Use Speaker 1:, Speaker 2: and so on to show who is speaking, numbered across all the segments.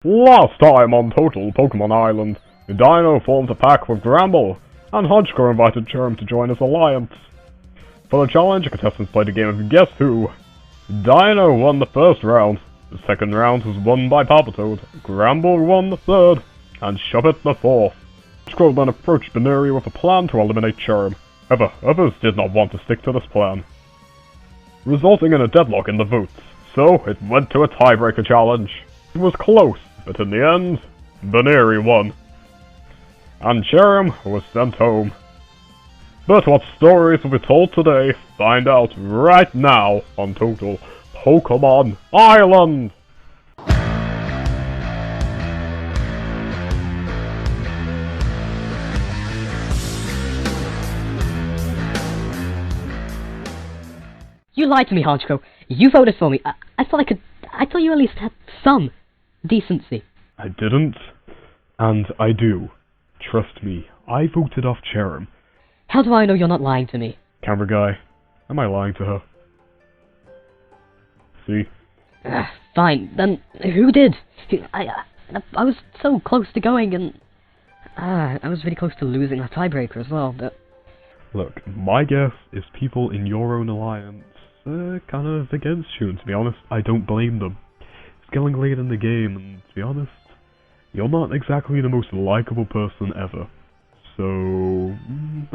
Speaker 1: Last time on Total Pokemon Island, Dino formed a pack with Gramble, and Hodgcore invited Charm to join his alliance. For the challenge, contestants played a game of Guess Who. Dino won the first round, the second round was won by Palpitoad, Gramble won the third, and Shuppet the fourth. Hodgcore then approached Baneri with a plan to eliminate Charm. However, others did not want to stick to this plan, resulting in a deadlock in the votes, so it went to a tiebreaker challenge. It was close, but in the end, Baneri won, and Charm was sent home. But what stories will be told today? Find out right now on Total Pokemon Island!
Speaker 2: You lied to me, Hodgcore. You voted for me. I thought you at least had some decency.
Speaker 1: I didn't, and I do. Trust me, I voted off Charm.
Speaker 2: How do I know you're not lying to me?
Speaker 1: Camera guy, am I lying to her? See?
Speaker 2: Fine, then who did? I was so close to going, and I was really close to losing that tiebreaker as well, but...
Speaker 1: Look, my guess is people in your own alliance are kind of against you, and to be honest, I don't blame them. It's getting late in the game, and to be honest, you're not exactly the most likable person ever. So,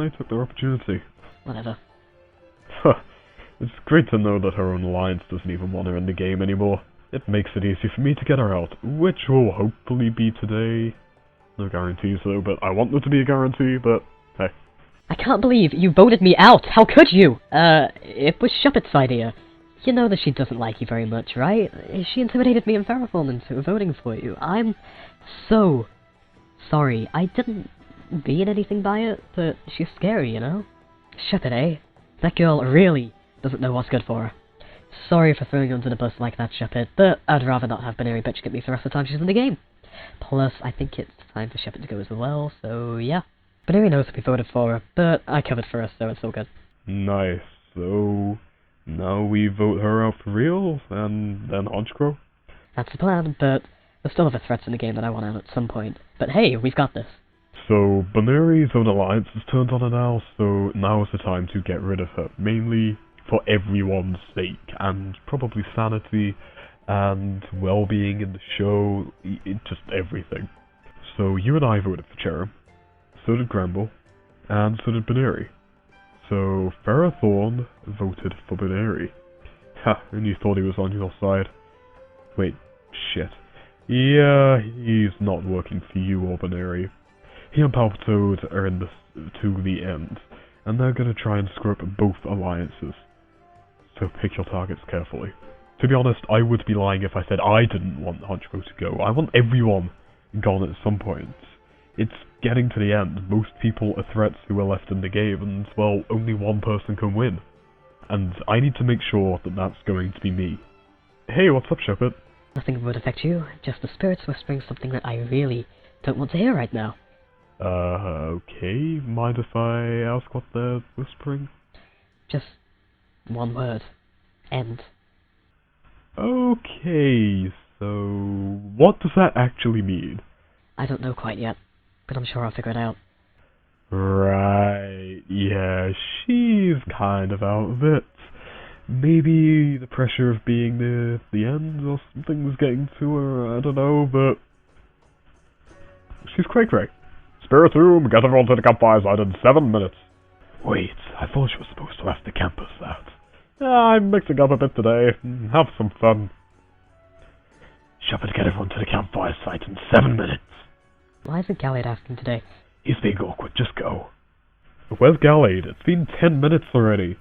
Speaker 1: I took their opportunity.
Speaker 2: Whatever.
Speaker 1: It's great to know that her own alliance doesn't even want her in the game anymore. It makes it easy for me to get her out, which will hopefully be today. No guarantees though, but I want there to be a guarantee, but hey.
Speaker 2: I can't believe you voted me out! How could you? It was Shuppet's idea. You know that she doesn't like you very much, right? She intimidated me and Ferrothorn into voting for you. I'm so sorry. I didn't mean anything by it, but she's scary, you know? Shuppet, eh? That girl really doesn't know what's good for her. Sorry for throwing you under the bus like that, Shuppet, but I'd rather not have Baneri bitch get me for the rest of the time she's in the game. Plus, I think it's time for Shuppet to go as well, so yeah. Baneri knows that we voted for her, but I covered for her, so it's all good.
Speaker 1: Nice. So, now we vote her out for real, and then Hodgcore?
Speaker 2: That's the plan, but there's still other threats in the game that I want out at some point. But hey, we've got this.
Speaker 1: So, Baneri's own alliance is turned on her now, so now is the time to get rid of her. Mainly for everyone's sake, and probably sanity, and well-being in the show, just everything. So, you and I voted for Charm, so did Gramble, and so did Baneri. So, Ferrothorn voted for Baneri. Ha, and you thought he was on your side. Wait, shit. Yeah, he's not working for you or Baneri. He and Palpitoad are in this to the end, and they're gonna try and screw up both alliances. So pick your targets carefully. To be honest, I would be lying if I said I didn't want Hodgcore to go. I want everyone gone at some point. It's getting to the end. Most people are threats who are left in the game, and, well, only one person can win. And I need to make sure that that's going to be me. Hey, what's up, Shuppet?
Speaker 2: Nothing would affect you, just the spirits whispering something that I really don't want to hear right now.
Speaker 1: Okay. Mind if I ask what they're whispering?
Speaker 2: Just one word. End.
Speaker 1: Okay, so what does that actually mean?
Speaker 2: I don't know quite yet, but I'm sure I'll figure it out.
Speaker 1: Right, yeah, she's kind of out of it. Maybe the pressure of being near the end or something was getting to her, I don't know, but she's cray-cray. Spiritomb, get everyone to the campfire site in 7 minutes. Wait, I thought she was supposed to ask the campers that. I'm mixing up a bit today. Have some fun. Shuppet, get everyone to the campfire site in 7 minutes.
Speaker 2: Why isn't Gallade asking today?
Speaker 1: He's being awkward, just go. Where's Gallade? It's been 10 minutes already.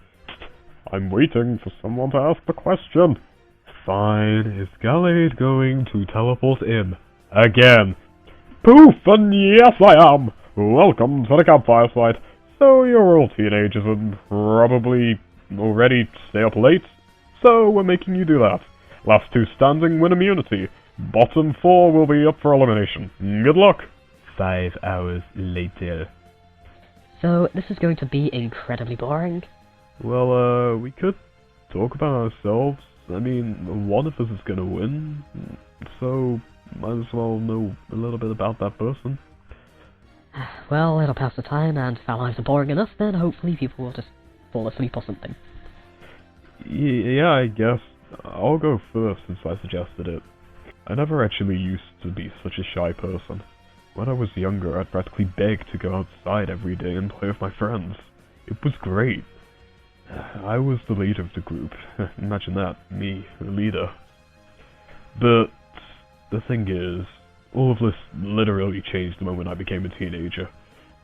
Speaker 1: I'm waiting for someone to ask the question. Fine, is Gallade going to teleport in? Again. Poof, and yes I am! Welcome to the campfire site. So you're all teenagers and probably already stay up late? So we're making you do that. Last two standing win immunity. Bottom 4 will be up for elimination. Good luck! 5 hours later.
Speaker 2: So, this is going to be incredibly boring.
Speaker 1: Well, we could talk about ourselves. I mean, one of us is gonna win. So, might as well know a little bit about that person.
Speaker 2: Well, it'll pass the time, and if our lives are boring enough, then hopefully people will just fall asleep or something.
Speaker 1: Yeah, I guess. I'll go first since I suggested it. I never actually used to be such a shy person. When I was younger, I'd practically beg to go outside every day and play with my friends. It was great. I was the leader of the group. Imagine that, me, the leader. But the thing is, all of this literally changed the moment I became a teenager.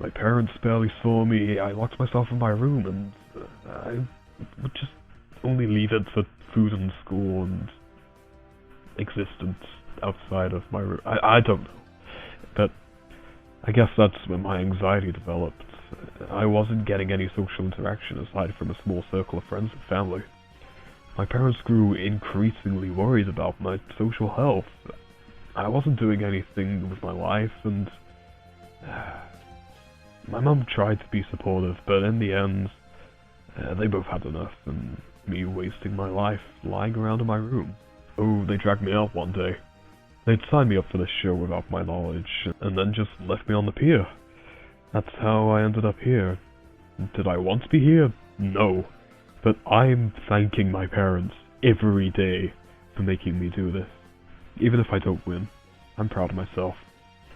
Speaker 1: My parents barely saw me, I locked myself in my room, and I would just only leave it for food and school and existence outside of my room. I don't know. But I guess that's when my anxiety developed. I wasn't getting any social interaction aside from a small circle of friends and family. My parents grew increasingly worried about my social health. I wasn't doing anything with my life, and my mum tried to be supportive, but in the end, they both had enough, and me wasting my life lying around in my room. Oh, they dragged me out one day. They'd signed me up for this show without my knowledge, and then just left me on the pier. That's how I ended up here. Did I want to be here? No. But I'm thanking my parents every day for making me do this. Even if I don't win, I'm proud of myself.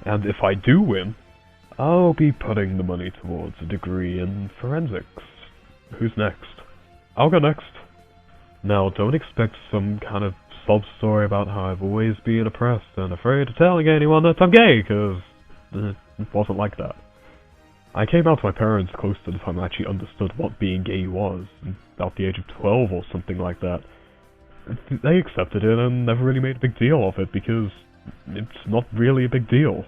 Speaker 1: And if I do win, I'll be putting the money towards a degree in forensics. Who's next? I'll go next. Now, don't expect some kind of sob story about how I've always been oppressed and afraid of telling anyone that I'm gay, because it wasn't like that. I came out to my parents close to the time I actually understood what being gay was, about the age of 12 or something like that. They accepted it and never really made a big deal of it, because it's not really a big deal.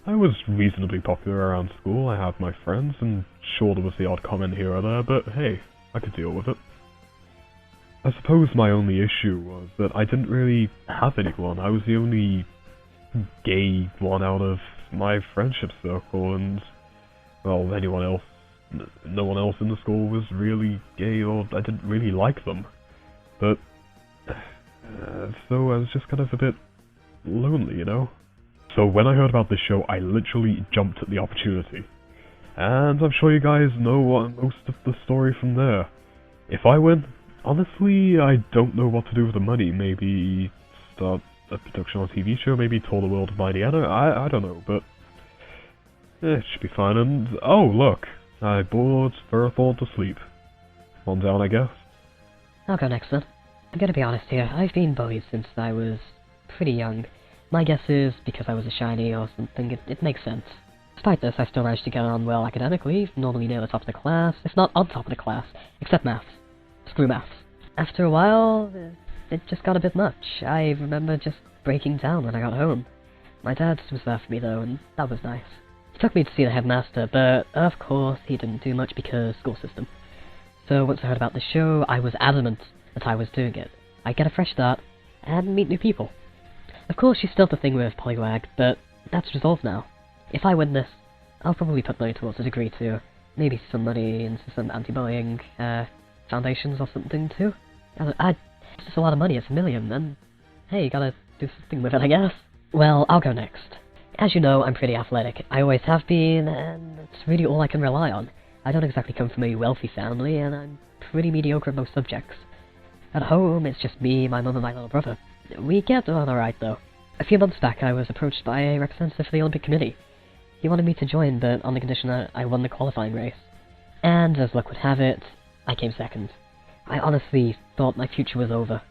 Speaker 1: I was reasonably popular around school, I had my friends, and sure there was the odd comment here or there, but hey, I could deal with it. I suppose my only issue was that I didn't really have anyone. I was the only gay one out of my friendship circle, and well, no one else in the school was really gay, or I didn't really like them. But, so I was just kind of a bit lonely, you know? So when I heard about this show, I literally jumped at the opportunity. And I'm sure you guys know most of the story from there. If I win, honestly, I don't know what to do with the money. Maybe start a production on a TV show, maybe tour the world of Mighty Anna, I don't know, but it should be fine. And oh look, I bored Ferrothorn to sleep. One down, I guess.
Speaker 2: I'll go next then. I'm gonna be honest here, I've been bullied since I was pretty young. My guess is because I was a shiny or something, it makes sense. Despite this, I still managed to get on well academically, normally near the top of the class, if not on top of the class, except maths. Screw maths. After a while, it just got a bit much. I remember just breaking down when I got home. My dad was there for me though, and that was nice. He took me to see the headmaster, but of course he didn't do much because school system. So once I heard about the show, I was adamant that I was doing it. I'd get a fresh start, and meet new people. Of course she's still the thing with Polywag, but that's resolved now. If I win this, I'll probably put money towards a degree too. Maybe some money into some anti-bullying, foundations or something too. It's just a lot of money, it's $1 million, and hey, you gotta do something with it, I guess. Well, I'll go next. As you know, I'm pretty athletic. I always have been, and it's really all I can rely on. I don't exactly come from a wealthy family, and I'm pretty mediocre at most subjects. At home, it's just me, my mum, and my little brother. We get on alright, though. A few months back, I was approached by a representative for the Olympic Committee. He wanted me to join, but on the condition that I won the qualifying race. And, as luck would have it, I came second. I honestly thought my future was over.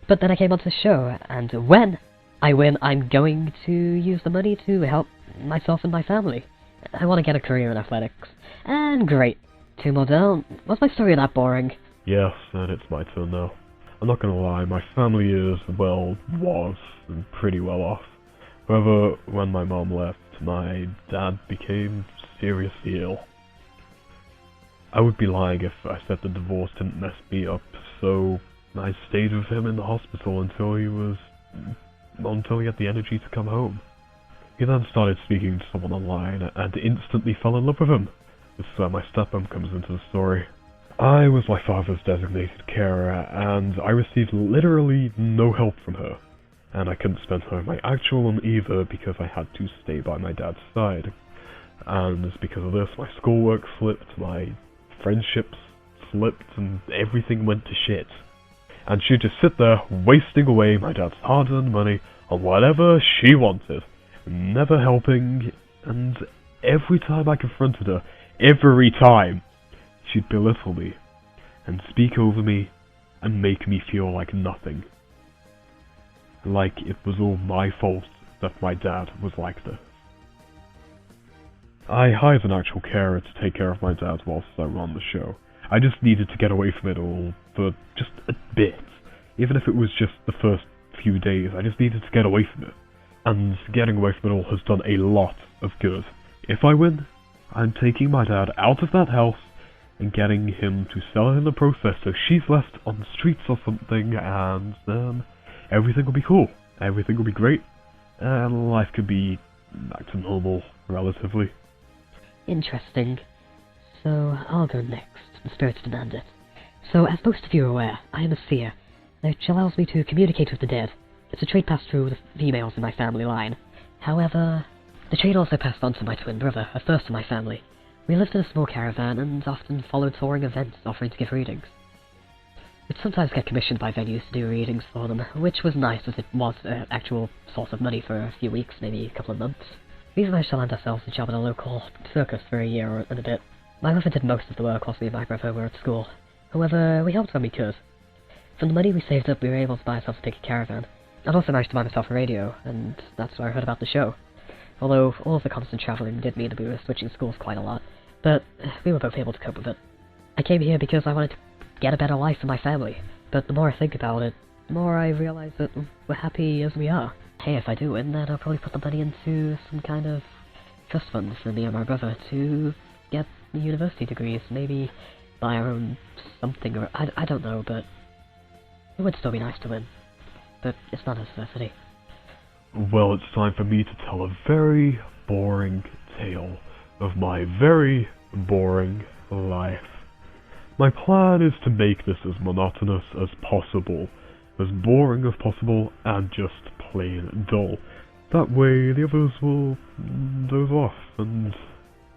Speaker 2: But then I came onto the show, and when I win, I'm going to use the money to help myself and my family. I want to get a career in athletics. And great. 2 more down. Was my story that boring?
Speaker 1: Yes, and it's my turn now. I'm not gonna lie, my family is, well, was pretty well off. However, when my mom left, my dad became seriously ill. I would be lying if I said the divorce didn't mess me up, so I stayed with him in the hospital until he had the energy to come home. He then started speaking to someone online and instantly fell in love with him. This is where my stepmom comes into the story. I was my father's designated carer, and I received literally no help from her. and I couldn't spend time with my actual one either because I had to stay by my dad's side. And because of this, my schoolwork slipped, my friendships slipped, and everything went to shit. And she'd just sit there, wasting away my dad's hard-earned money on whatever she wanted, never helping, and every time I confronted her, every time, she'd belittle me, and speak over me, and make me feel like nothing. Like it was all my fault that my dad was like this. I hired an actual carer to take care of my dad whilst I ran the show. I just needed to get away from it all for just a bit. Even if it was just the first few days, I just needed to get away from it. And getting away from it all has done a lot of good. If I win, I'm taking my dad out of that house and getting him to sell it in the process so she's left on the streets or something, and then everything will be cool. Everything will be great, and life could be back to normal, relatively.
Speaker 2: Interesting. So, I'll go next. The spirits demand it. So, as most of you are aware, I am a seer, which allows me to communicate with the dead. It's a trait passed through the females in my family line. However, the trait also passed on to my twin brother, a first in my family. We lived in a small caravan and often followed touring events offering to give readings. We'd sometimes get commissioned by venues to do readings for them, which was nice as it was an actual source of money for a few weeks, maybe a couple of months. We managed to land ourselves a job at a local circus for a year and a bit. My mother did most of the work whilst me and my brother were at school. However, we helped when we could. From the money we saved up, we were able to buy ourselves a big caravan. I'd also managed to buy myself a radio, and that's where I heard about the show. Although, all of the constant travelling did mean that we were switching schools quite a lot, but we were both able to cope with it. I came here because I wanted to get a better life for my family, but the more I think about it, the more I realise that we're happy as we are. Hey, if I do win, then I'll probably put the money into some kind of trust fund for me and my brother to get university degrees, maybe buy our own something, or I don't know, but it would still be nice to win. But it's not a necessity.
Speaker 1: Well, it's time for me to tell a very boring tale of my very boring life. My plan is to make this as monotonous as possible, as boring as possible, and just plain dull. That way the others will doze off, and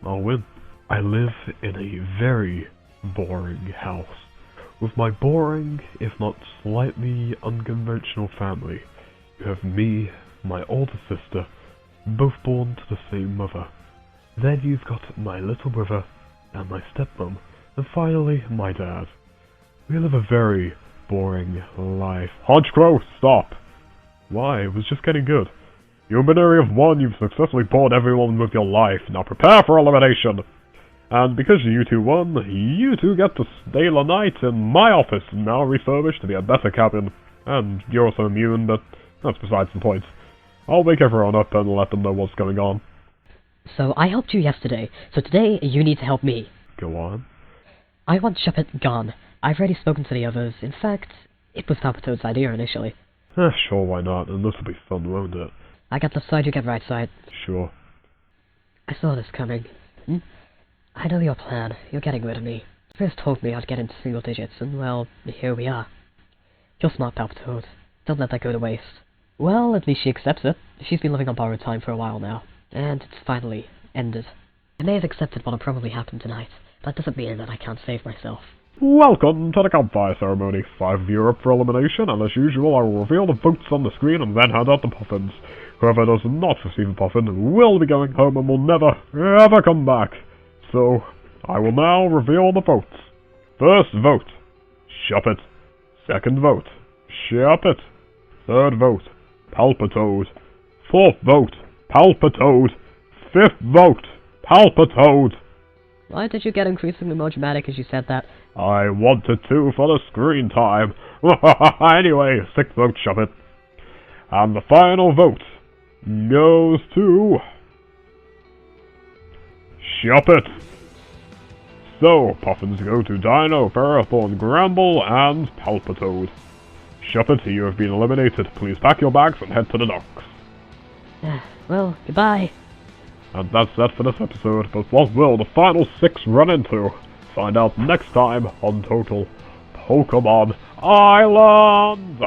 Speaker 1: I'll win. I live in a very boring house, with my boring, if not slightly unconventional family. You have me, my older sister, both born to the same mother. Then you've got my little brother, and my stepmom, and finally my dad. We live a very boring life. Hodgecrow, stop! Why, it was just getting good. You binary of one, you've successfully bored everyone with your life. Now prepare for elimination! And because you two won, you two get to stay the night in my office, now refurbished to be a better cabin. And you're also immune, but that's besides the point. I'll wake everyone up and let them know what's going on.
Speaker 2: So I helped you yesterday, so today you need to help me.
Speaker 1: Go on.
Speaker 2: I want Shuppet gone. I've already spoken to the others. In fact, it was Palpitoad's idea initially.
Speaker 1: Sure, why not? And this will be fun, won't it?
Speaker 2: I get left side, you get right side.
Speaker 1: Sure.
Speaker 2: I saw this coming. I know your plan. You're getting rid of me. First told me I'd get into single digits, and well, here we are. You're smart, Palpitoad. Don't let that go to waste. Well, at least she accepts it. She's been living on borrowed time for a while now, and it's finally ended. I may have accepted what'll probably happen tonight, but that doesn't mean that I can't save myself.
Speaker 1: Welcome to the campfire ceremony. 5 of you are up for elimination, and as usual I will reveal the votes on the screen and then hand out the puffins. Whoever does not receive a puffin will be going home and will never, ever come back. So, I will now reveal the votes. First vote, Shuppet. Second vote, Shuppet. Third vote, Palpitoad. Fourth vote, Palpitoad. Fifth vote, Palpitoad.
Speaker 2: Why did you get increasingly more dramatic as you said that?
Speaker 1: I wanted to for the screen time. Anyway, sixth vote, Shuppet. And the final vote goes to Shuppet. So, puffins go to Dino, Ferrothorn, Gramble, and Palpitoad. Shuppet, you have been eliminated. Please pack your bags and head to the docks.
Speaker 2: Well, goodbye.
Speaker 1: And that's that for this episode, but what will the final 6 run into? Find out next time on Total Pokemon Island!